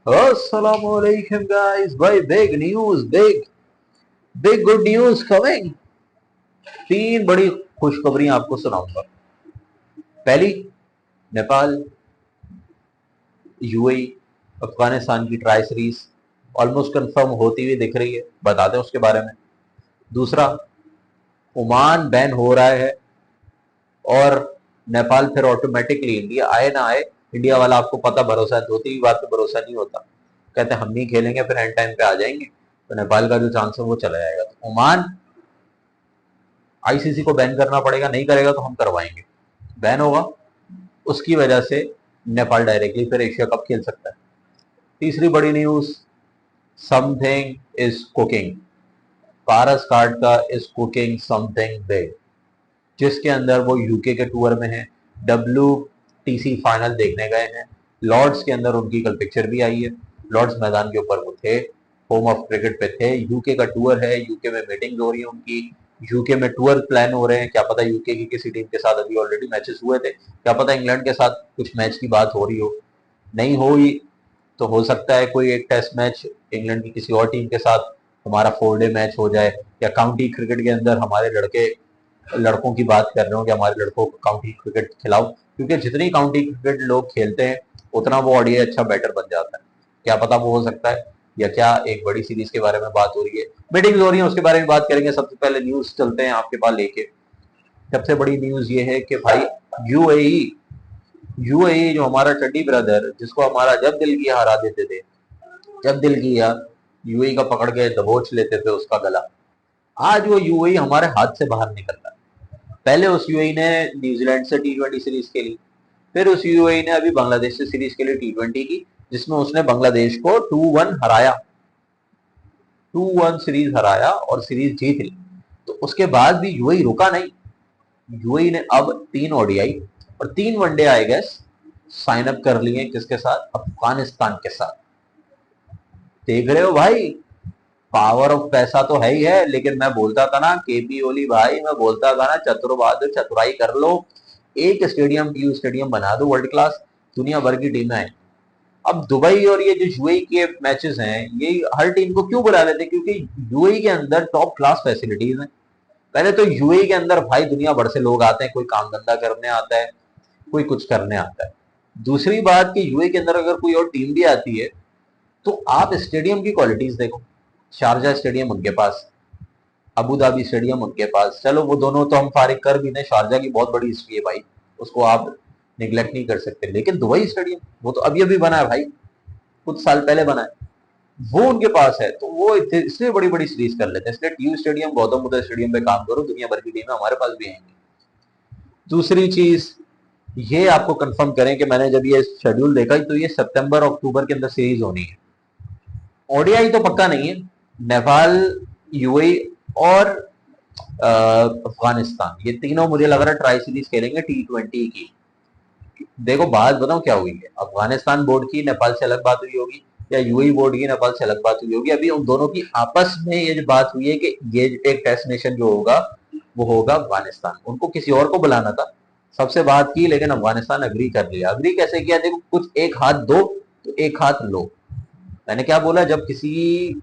Assalamualaikum guys, भाई big news, big good news coming. तीन बड़ी खुशखबरी आपको सुनाऊंगा। पहली, नेपाल, यूएई, अफगानिस्तान की ट्राई सीरीज ऑलमोस्ट कंफर्म होती हुई दिख रही है, बताते हैं उसके बारे में। दूसरा, ओमान बैन हो रहा है और नेपाल फिर ऑटोमेटिकली इंडिया आए ना आए, इंडिया वाला आपको पता भरोसा होती ही बात पे भरोसा नहीं होता, कहते हम नहीं खेलेंगे, फिर एंड टाइम पे आ जाएंगे, तो नेपाल का जो चांस है वो चला जाएगा। तो ओमान आईसीसी को बैन करना पड़ेगा, नहीं करेगा तो हम करवाएंगे, बैन होगा, उसकी वजह से नेपाल डायरेक्टली फिर एशिया कप खेल सकता है। तीसरी बड़ी news, something is cooking, Paras card का इज कुकिंग समथिंग बिग, जिसके अंदर वो यूके के टूर में है, WTC फाइनल देखने गए हैं, लॉर्ड्स के अंदर उनकी कल पिक्चर भी आई है, लॉर्ड्स मैदान के ऊपर वो थे, होम ऑफ क्रिकेट पे थे, यूके का टूर है, यूके में मीटिंग हो रही है उनकी, यूके में टूर प्लान हो रहे हैं, क्या पता यूके की किसी टीम के साथ अभी ऑलरेडी मैचेस हुए थे, क्या पता इंग्लैंड के साथ कुछ मैच की बात हो रही हो, नहीं हुई तो हो सकता है कोई एक टेस्ट मैच इंग्लैंड की किसी और टीम के साथ हमारा 4 डे मैच हो जाए, या काउंटी क्रिकेट के अंदर हमारे लड़कों की बात कर रहे हो कि हमारे लड़कों को काउंटी क्रिकेट खिलाओ, क्योंकि जितनी काउंटी क्रिकेट लोग खेलते हैं उतना वो ऑडियो अच्छा बैटर बन जाता है, क्या पता वो हो सकता है। या क्या एक बड़ी सीरीज के बारे में बात हो रही है, मीटिंग्स हो रही है, उसके बारे में बात करेंगे। सबसे पहले न्यूज चलते हैं आपके पास लेके। सबसे बड़ी न्यूज ये है कि भाई यूएई यूएई जो हमारा चड्डी ब्रदर, जिसको हमारा जब दिल किया हरा देते थे, जब दिल किया यूएई का पकड़ के दबोच लेते थे उसका गला, आज वो यूएई हमारे हाथ से बाहर निकल रहा है। पहले उस यूएई ने न्यूजीलैंड से T20 सीरीज खेली, फिर उस यूएई ने अभी बांग्लादेश से सीरीज के लिए T20 की, जिसमें उसने बांग्लादेश को 2-1 हराया, 2-1 सीरीज हराया और सीरीज जीत ली। तो उसके बाद भी यूएई रुका नहीं, यूएई ने अब 3 ODI और 3 one day I guess sign up कर लिए, किसके साथ? अफगानिस्तान के साथ। देख रहे हो भाई, पावर ऑफ पैसा तो है ही है, लेकिन मैं बोलता था ना केपी ओली भाई, मैं बोलता था ना चतुर बहादुर चतुराई कर लो, एक स्टेडियम टीयू स्टेडियम बना दो वर्ल्ड क्लास, दुनिया भर की टीमें हैं। अब दुबई और ये जो यूएई के मैचेस हैं, ये हर टीम को क्यों बुला लेते हैं? क्योंकि यूएई के अंदर टॉप क्लास फैसिलिटीज हैं। पहले तो यूएई के अंदर भाई दुनिया भर से लोग आते हैं, कोई काम धंधा करने आता है, कोई कुछ करने आता है। दूसरी बात कि यूएई के अंदर अगर कोई और टीम भी आती है तो आप स्टेडियम की क्वालिटीज देखो, शारजा स्टेडियम उनके पास, अबू धाबी स्टेडियम उनके पास, चलो वो दोनों तो हम फारिग कर भी दें, शारजा की बहुत बड़ी हिस्ट्री है भाई, उसको आप निगलेक्ट नहीं कर सकते, लेकिन दुबई स्टेडियम वो तो अभी अभी बना है भाई, कुछ साल पहले बना है, वो उनके पास है, तो वो इसलिए बड़ी बड़ी सीरीज कर लेते हैं। इसलिए TU stadium, Gautam Buddha stadium पे काम करो, दुनिया भर की टीमें हमारे पास भी आएंगी। दूसरी चीज ये आपको कंफर्म करें कि मैंने जब ये शेड्यूल देखा तो ये सितंबर अक्टूबर के अंदर सीरीज होनी है। ओडीआई तो पक्का नहीं है, नेपाल, यूएई और अफगानिस्तान, ये तीनों मुझे लग रहा है ट्राई सीरीज खेलेंगे T20 की। देखो बात बताऊं क्या हुई है, अफगानिस्तान बोर्ड की नेपाल से अलग बात हुई होगी, या यूएई बोर्ड की नेपाल से अलग बात हुई होगी, अभी उन दोनों की आपस में ये जो बात हुई है कि ये एक टेस्ट नेशन जो होगा वो होगा अफगानिस्तान, उनको किसी और को बुलाना था, सबसे बात की, लेकिन अफगानिस्तान अग्री कर लिया। अग्री कैसे किया? देखो, कुछ एक हाथ दो तो एक हाथ लो, मैंने क्या बोला, जब किसी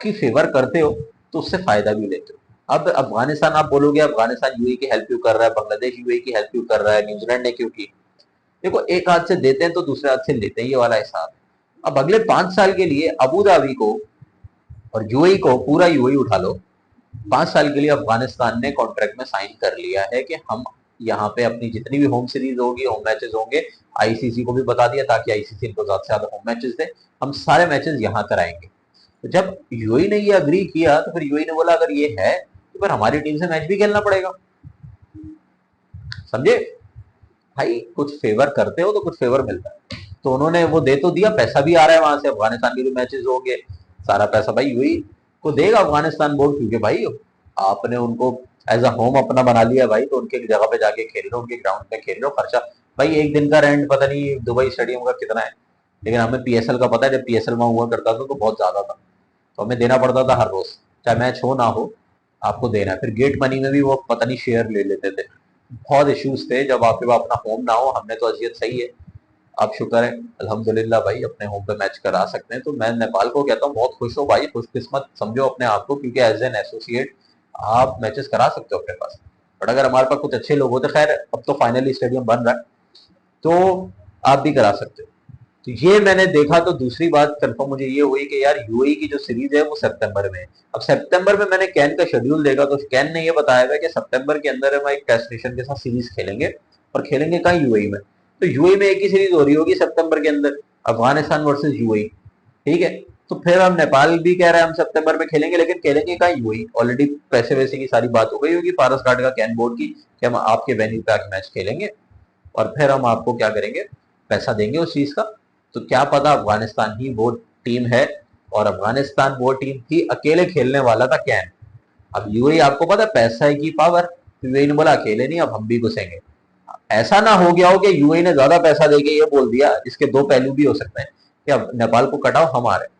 की फेवर करते हो तो उससे फायदा भी लेते हो। अब अफगानिस्तान, आप बोलोगे अफगानिस्तान यूएई की हेल्प क्यों कर रहा है, बांग्लादेश यूएई की हेल्प क्यों कर रहा है, न्यूजीलैंड ने क्यों की? देखो, एक हाथ से देते हैं तो दूसरे हाथ से लेते हैं, ये वाला हिसाब है। अब अगले 5 साल के लिए अबू धाबी को और यूएई को, पूरा यूएई उठा लो, 5 साल के लिए अफगानिस्तान ने कॉन्ट्रैक्ट में साइन कर लिया है कि हम यहाँ पे अपनी जितनी भी होम सीरीज होगी, होम मैचेस होंगे, आईसीसी को भी बता दिया ताकि आईसीसी इनको ज्यादा से ज्यादा होम मैचेस दे, हम सारे मैचेस यहाँ कराएंगे। तो जब यूएई ने ये अग्री किया तो फिर यूएई ने बोला अगर ये है तो फिर हमारी टीम से मैच भी खेलना पड़ेगा, समझे भाई? कुछ फेवर करते हो तो कुछ फेवर मिलता है, तो उन्होंने वो दे तो दिया, पैसा भी आ रहा है वहां से, अफगानिस्तान के जो मैचेस होंगे सारा पैसा भाई यूएई को देगा अफगानिस्तान बोर्ड, क्योंकि भाई आपने उनको एज अ होम अपना बना लिया भाई, तो उनके जगह पे जाके खेल लो, उनके ग्राउंड पे खेल लो, खर्चा भाई एक दिन का रेंट पता नहीं दुबई स्टेडियम का कितना है, लेकिन हमें पीएसएल का पता है, जब पीएसएल वहां हुआ करता था तो बहुत ज्यादा था, तो हमें देना पड़ता था हर रोज, चाहे मैच हो ना हो, आपको देना है। फिर गेट मनी में भी वो पता नहीं शेयर ले लेते थे, बहुत इश्यूज थे, जब आपके पास अपना होम ना हो, हमने तो अजियत सही है, आप शुक्र है अल्हम्दुलिल्लाह भाई अपने होम पे मैच करा सकते हैं। तो मैं नेपाल को कहता हूँ बहुत खुश हो भाई, खुशकिस्मत समझो अपने आप को, क्योंकि एज एन एसोसिएट आप मैचेस करा सकते हो अपने पास। बट अगर हमारे पास कुछ अच्छे लोग होते, खैर अब तो फाइनली स्टेडियम बन रहा है, तो आप भी करा सकते हो। तो ये मैंने देखा। तो दूसरी बात कंफर्म मुझे ये हुई कि यार यूएई की जो सीरीज है वो सितंबर में है। अब सितंबर में मैंने कैन का शेड्यूल देखा, तो कैन ने ये बताया था कि सितंबर के अंदर हम एक टेस्ट नेशन के साथ सीरीज खेलेंगे, और खेलेंगे कहाँ, यूएई में। तो यूएई में एक ही सीरीज हो रही होगी सितंबर के अंदर, अफगानिस्तान वर्सेज यूएई, ठीक है। तो फिर हम नेपाल भी कह रहे हैं हम सितंबर में खेलेंगे, लेकिन खेलेंगे कहाँ, यूएई। ऑलरेडी पैसे वैसे की सारी बात हो गई होगी पारस घाट का कैन बोर्ड की कि हम आपके वेन्यू पे आके मैच खेलेंगे, और फिर हम आपको क्या करेंगे, पैसा देंगे उस चीज का। तो क्या पता अफगानिस्तान ही वो टीम है, और अफगानिस्तान वो टीम ही अकेले खेलने वाला था कैन। अब यूएई आपको पता है पैसा की पावर, यूएई ने बोला अकेले नहीं अब हम भी घुसेंगे। ऐसा ना हो गया हो कि यूएई ने ज्यादा पैसा देके ये बोल दिया, इसके दो पहलू भी हो सकते हैं कि अब नेपाल को कटाओ हम आ रहे।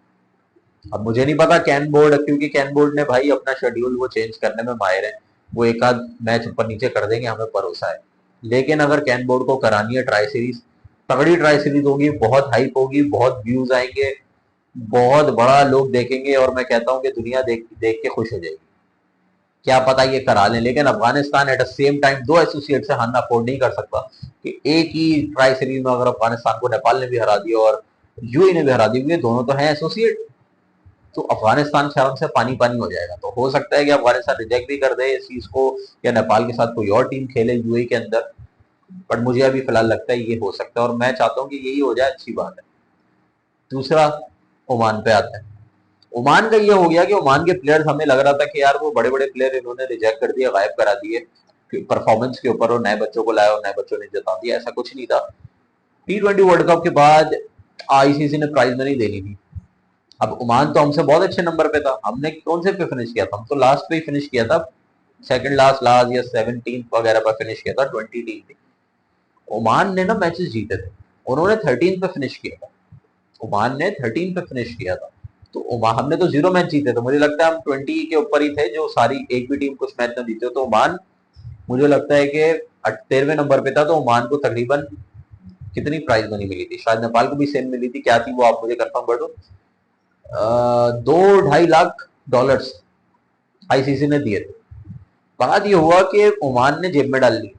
अब मुझे नहीं पता कैन बोर्ड, क्योंकि कैन बोर्ड ने भाई अपना शेड्यूल वो चेंज करने में माहिर है, वो एक आध मैच ऊपर नीचे कर देंगे, हमें भरोसा है। लेकिन अगर कैन बोर्ड को करानी है ट्राई सीरीज, तगड़ी ट्राई सीरीज होगी, बहुत हाइप होगी, बहुत व्यूज आएंगे, बहुत बड़ा लोग देखेंगे, और मैं कहता हूँ कि दुनिया देख देख के खुश हो जाएगी। क्या पता ये करा लें, लेकिन Afghanistan at the same time दो एसोसिएट से हारना अफोर्ड नहीं कर सकता कि एक ही ट्राई सीरीज में अगर अफगानिस्तान को नेपाल ने भी हरा दिया और यूएई ने भी हरा दी, दोनों तो हैं एसोसिएट, तो अफगानिस्तान शर्म से पानी पानी हो जाएगा। तो हो सकता है कि अफगानिस्तान रिजेक्ट भी कर दे इस चीज को, या नेपाल के साथ कोई और टीम खेले यूएई के अंदर। बट मुझे अभी फिलहाल लगता है ये हो सकता है, और मैं चाहता हूँ कि यही हो जाए, अच्छी बात है। दूसरा, ओमान पे आता है। ओमान का ये हो गया कि ओमान के प्लेयर्स, हमें लग रहा था कि यार वो बड़े बड़े प्लेयर इन्होंने रिजेक्ट कर दिया, गायब करा दिए परफॉर्मेंस के ऊपर, और नए बच्चों को लाया और नए बच्चों ने जिता दिया। ऐसा कुछ नहीं था। T20 वर्ल्ड कप के बाद आईसीसी ने प्राइज मनी देनी थी। अब ओमान तो हमसे बहुत अच्छे नंबर पे था, हमने कौन से पे फिनिश किया था, हम तो लास्ट पे ही फिनिश किया था, सेकंड लास्ट लास्ट या 17 वगैरह पर फिनिश किया था, 20 टीम थी। ओमान ने ना मैचेस जीते थे, उन्होंने 13 पे फिनिश किया था, ओमान ने 13 पे फिनिश किया था। तो ओमान, हमने तो 0 मैच जीते थे, मुझे लगता है हम 20 के ऊपर ही थे, जो सारी एक भी टीम कुछ मैच न जीते। तो ओमान मुझे लगता है कि 13वें नंबर पे था। तो ओमान को तकरीबन कितनी प्राइज मनी मिली थी, शायद नेपाल को भी सेम मिली थी, क्या थी वो आप मुझे कंफर्म कर दो। 2-2.5 लाख डॉलर्स आईसीसी ने दिए थे। बात ये हुआ कि ओमान ने जेब में डाल ली,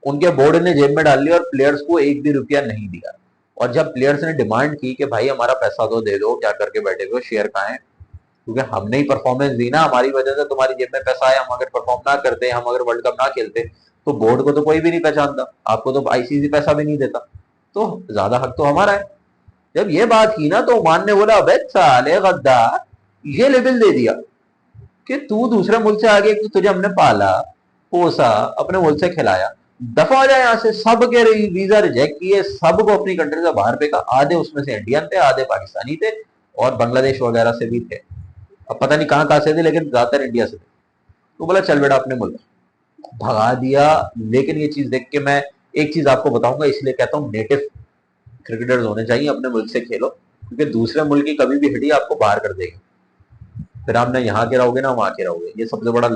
उनके बोर्ड ने जेब में डाल ली, और प्लेयर्स को एक भी रुपया नहीं दिया। और जब प्लेयर्स ने डिमांड की कि भाई हमारा पैसा तो दे दो, क्या करके बैठे हुए, शेयर कहाँ है, क्योंकि हमने ही परफॉर्मेंस दी ना, हमारी वजह से तुम्हारी जेब में पैसा आया, हम अगर परफॉर्म ना करते, हम अगर वर्ल्ड कप ना खेलते, तो बोर्ड को तो कोई भी नहीं पहचानता, आपको तो आईसीसी पैसा भी नहीं देता, तो ज्यादा हक तो हमारा है। जब ये बात की ना, तो ओमान ने बोला अबे साले गद्दार, ये लेवल दे दिया कि तू दूसरे मुल्क से आगे, तुझे हमने पाला पोसा, अपने मुल्क से खिलाया, दफा हो जाए यहाँ से। सब के वीजा रिजेक्ट किए, सबको अपनी कंट्री से बाहर फेंका, आधे उसमें से इंडियन थे, आधे पाकिस्तानी थे, और बांग्लादेश वगैरह से भी थे, अब पता नहीं कहाँ कहाँ से थे, लेकिन ज्यादातर इंडिया से थे। तो बोला चल बेटा अपने मुल्क, भगा दिया। लेकिन ये चीज देख के मैं एक चीज आपको बताऊंगा, इसलिए कहता हूँ नेटिव क्रिकेटर्स होने चाहिए, अपने मुल्क से खेलो, क्योंकि दूसरे मुल्क की कभी भी हड्डी आपको बाहर कर देगी, फिर आप ना यहाँ के रहोगे ना वहां के रहोगे, ये सबसे बड़ा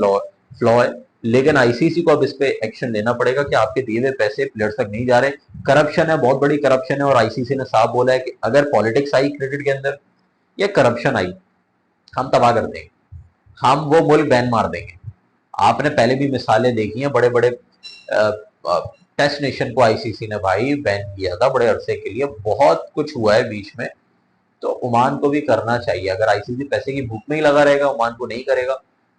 फ्लॉ है। लेकिन आईसीसी को अब इस पे एक्शन लेना पड़ेगा कि आपके दिए हुए पैसे प्लेयर्स तक नहीं जा रहे। करप्शन है, बहुत बड़ी करप्शन है, और आईसीसी ने साफ बोला है कि अगर पॉलिटिक्स आई क्रिकेट के अंदर या करप्शन आई, हम तबाह कर देंगे, हम वो मुल्क बैन मार देंगे। आपने पहले भी मिसालें देखी हैं, बड़े बड़े टेस्ट नेशन को आईसीसी ने भाई बैन किया था बड़े अरसे के लिए, बहुत कुछ हुआ है बीच में। तो ओमान को भी करना चाहिए, अगर आईसीसी पैसे की भूख में ही लगा रहेगा, ओमान को नहीं करेगा,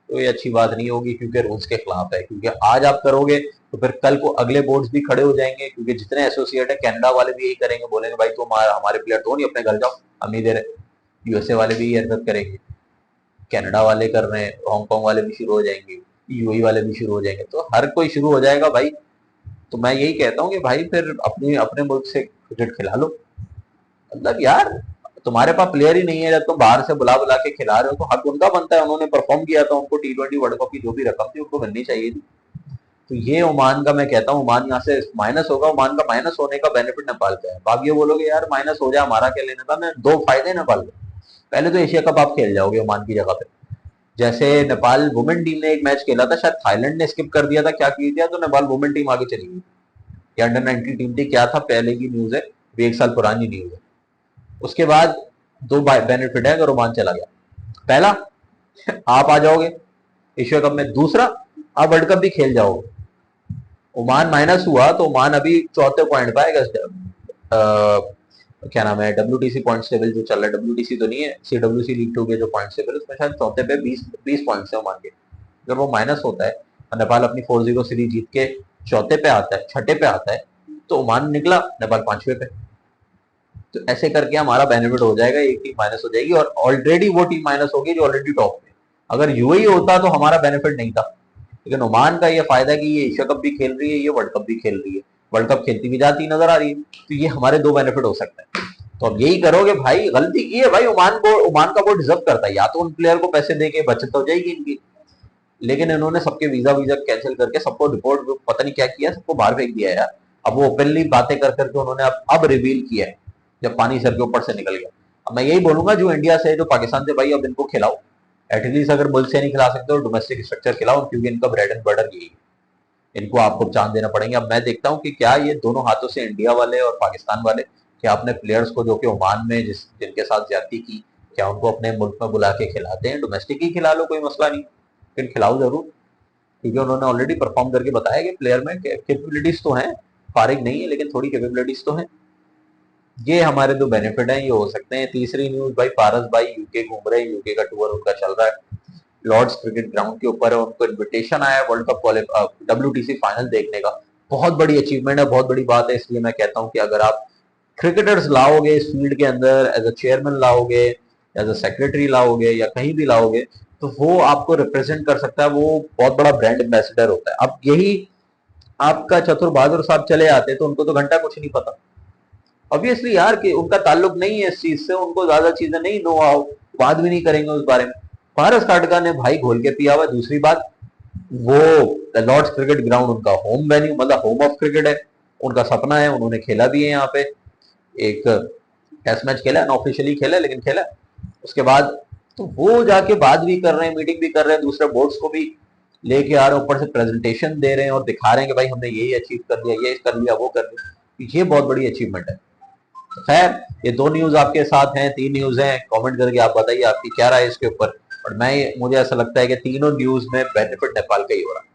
तो ये अच्छी बात नहीं होगी, क्योंकि रूल्स के खिलाफ है। क्योंकि आज आप करोगे तो फिर कल को अगले बोर्ड्स भी खड़े हो जाएंगे, क्योंकि जितने एसोसिएट है, कनाडा वाले भी यही करेंगे, बोलेंगे भाई तुम हमारे प्लेयर तो नहीं, अपने घर जाओ, हम नहीं दे रहे। यूएसए वाले भी ये हरकत करेंगे, कनाडा वाले कर रहे हैं, हांगकांग वाले भी शुरू हो जाएंगे, यूएई वाले भी शुरू हो जाएंगे, तो हर कोई शुरू हो जाएगा भाई। तो मैं यही कहता हूँ कि भाई फिर अपने अपने मुल्क से क्रिकेट खिला लो। मतलब यार तुम्हारे पास प्लेयर ही नहीं है, जब तुम बाहर से बुला बुला के खिला रहे हो, तो हक उनका बनता है, उन्होंने परफॉर्म किया था, उनको T20 वर्ल्ड कप की जो भी रकम थी उनको मिलनी चाहिए थी। तो ये ओमान का मैं कहता हूँ, ओमान यहाँ से माइनस होगा, ओमान का माइनस होने का बेनिफिट नेपाल का है। आप ये बोलोगे यार माइनस हो जाए हमारा क्या लेने का, मैं दो फायदे नेपाल को। पहले तो एशिया कप आप खेल जाओगे ओमान की जगह पे। जैसे नेपाल वुमेन टीम ने एक मैच खेला था, शायद थाईलैंड ने स्किप कर दिया था, क्या किया, तो नेपाल वुमेन टीम आगे चली गई, या अंडर 19 टीम थी, क्या था पहले की न्यूज है, भी 1 साल पुरानी न्यूज है। उसके बाद 2 बेनिफिट है अगर ओमान चला गया। पहला, आप आ जाओगे एशिया कप में। दूसरा, आप वर्ल्ड कप भी खेल जाओगे। ओमान माइनस हुआ तो ओमान अभी 4थे पॉइंट पाएगा। क्या नाम है, WTC पॉइंट टेबल जो चल रहा है, WTC तो नहीं है, CWC लीग 2 के जो पॉइंट टेबल, उसमें शायद 4थे पे 20 पॉइंट्स है ओमान के। अगर वो माइनस होता है और नेपाल अपनी 4-0 सीरीज जीत के 4थे पे आता है, 6ठे पे आता है, तो ओमान निकला, नेपाल 5वें पे। तो ऐसे करके हमारा बेनिफिट हो जाएगा, एक टीम माइनस हो जाएगी और ऑलरेडी वो टीम माइनस होगी जो ऑलरेडी टॉप में। अगर यूएई होता तो हमारा बेनिफिट नहीं था, लेकिन ओमान का ये फायदा कि ये एशिया कप भी खेल रही है, ये वर्ल्ड कप भी खेल रही है, वर्ल्ड कप खेलती भी जाती नजर आ रही है, तो ये हमारे 2 बेनिफिट हो सकते हैं। तो अब यही करोगे भाई, गलती की है भाई, ओमान का वो डिजर्व करता है, या तो उन प्लेयर को पैसे देके बचत हो जाएगी इनकी, लेकिन इन्होंने सबके वीजा कैंसिल करके सबको रिपोर्ट पता नहीं क्या किया, सबको बाहर फेंक दिया यार। अब वो ओपनली बातें कर करके उन्होंने अब रिवील किया है, जब पानी सर के ऊपर से निकल गया। अब मैं यही बोलूंगा, जो इंडिया से, जो पाकिस्तान से, भाई अब इनको खिलाओ एटलीस्ट, अगर मुल्क से नहीं खिला सकते तो डोमेस्टिक स्ट्रक्चर खिलाओ, क्योंकि इनका ब्रेड एंड बटर यही है। इनको आपको चांद देना पड़ेंगे। अब मैं देखता हूँ कि क्या ये दोनों हाथों से, इंडिया वाले और पाकिस्तान वाले, क्या अपने प्लेयर्स को जो कि ओमान में जिनके साथ ज्यादती की, क्या उनको अपने मुल्क में बुला के खिलाते हैं? डोमेस्टिक ही खिला लो, कोई मसला नहीं, लेकिन खिलाओ जरूर, क्योंकि उन्होंने ऑलरेडी परफॉर्म करके बताया कि प्लेयर में कैपेबिलिटीज तो हैं, फारिग नहीं है लेकिन थोड़ी कैपेबिलिटीज तो हैं। ये हमारे 2 बेनिफिट हैं, ये हो सकते हैं। तीसरी न्यूज भाई, पारस भाई यूके घूम रहे हैं, यूके का टूर उनका चल रहा है, लॉर्ड्स क्रिकेट ग्राउंड के ऊपर है, उनको इन्विटेशन आया वर्ल्ड कप WTC फाइनल देखने का। बहुत बड़ी अचीवमेंट है, बहुत बड़ी बात है, इसलिए मैं कहता हूँ कि अगर आप क्रिकेटर्स लाओगे इस फील्ड के अंदर, एज अ चेयरमैन लाओगे, एज अ सेक्रेटरी लाओगे, या कहीं भी लाओगे, तो वो आपको रिप्रेजेंट कर सकता है, वो बहुत बड़ा ब्रांड एम्बेसडर होता है। अब यही आपका चतुर बहादुर साहब चले आते तो उनको तो घंटा कुछ नहीं पता, ऑब्वियसली यार, कि उनका ताल्लुक नहीं है इस चीज से, उनको ज्यादा चीजें नहीं, नो आओ, बात भी नहीं करेंगे उस बारे में। पारस काटका ने भाई घोल के पिया हुआ। दूसरी बात, वो लॉर्ड्स क्रिकेट ग्राउंड उनका होम वेन्यू, मतलब होम ऑफ क्रिकेट है, उनका सपना है, उन्होंने खेला भी है यहाँ पे, एक टेस्ट मैच खेला, अनऑफिशियली खेला लेकिन खेला। उसके बाद तो वो जाके बात भी कर रहे हैं, मीटिंग भी कर रहे हैं, दूसरे बोर्ड्स को भी लेके आ रहे हैं, ऊपर से प्रेजेंटेशन दे रहे हैं और दिखा रहे हैं कि भाई हमने यही अचीव कर लिया, ये कर लिया, वो कर लिया। ये बहुत बड़ी अचीवमेंट है। खैर, ये 2 न्यूज आपके साथ हैं, 3 न्यूज हैं, कमेंट करके आप बताइए आपकी क्या राय है इसके ऊपर। और मुझे ऐसा लगता है कि तीनों न्यूज में बेनिफिट नेपाल का ही हो रहा है।